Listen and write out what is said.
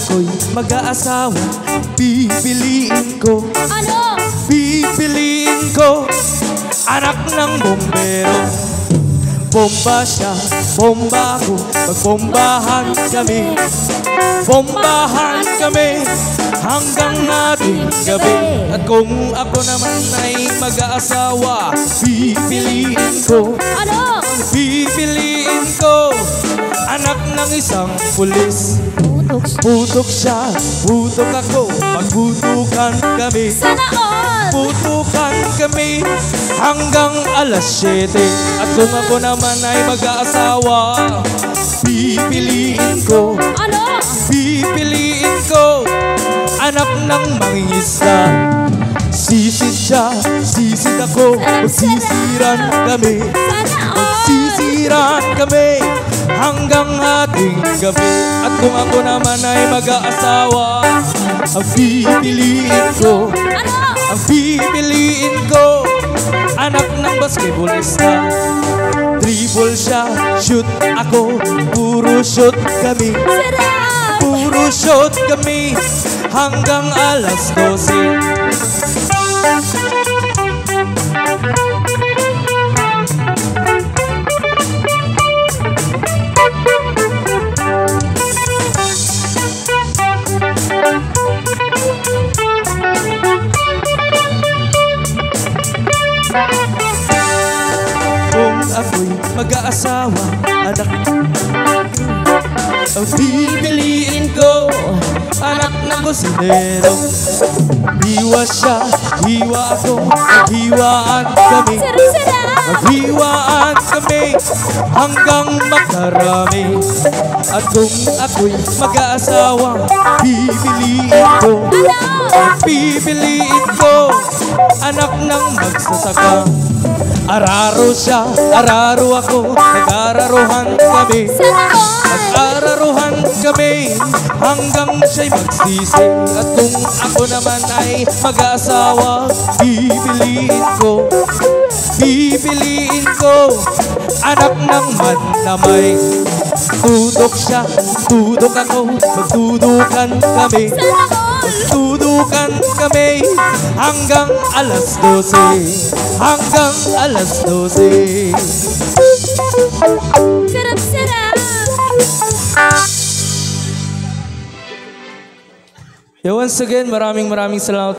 ako'y mag-aasawa, pipiliin ko. Ano? Pipiliin ko anak ng bombero. Bomba siya, bomba ako, magbombahan kami. Bombahan kami hanggang ating gabi. At kung ako naman ay mag-aasawa, pipiliin ko. Ano? Pipiliin ko anak ng isang pulis. Putok siya, putok ako, magputukan kami. Sana all! Putukan kami hanggang alas 7. At kung ako naman ay mag-aasawa, pipiliin ko. Ano? Pipiliin ko anak ng mangingisda. Sisid siya, sisid ako, magsisiran kami. Sana all! Magsisiran kami hanggang ating gabi. At kung ako naman ay mag-aasawa, ang pipiliin ko. Ano? Ang pipiliin ko anak ng basketballista. Dribble siya, shoot ako, puro shoot kami. Sarap! Puro shoot kami hanggang alas 12. Kung ako'y mag-aasawa, anak ang pipiliin ko, anak ng kusinero. Hiwa siya, hiwa ako, maghiwaan kami. Sarap! Maghiwaan kami hanggang makarami. At kung ako'y mag-aasawa, pipiliin ko. Pipiliin ko anak ng magsasaka. Araro siya, araro ako, nag-araruhan kami. Nag-araruhan kami hanggang siya'y magsisi. At kung ako naman ay mag-aasawa, pipiliin ko. Pipiliin ko anak ng manamay. Tudok siya, tudok ako, magtudukan kami. Magtudukan kami hanggang alas 12. Hanggang alas 12. Sarap, sarap! Once again, maraming salamat.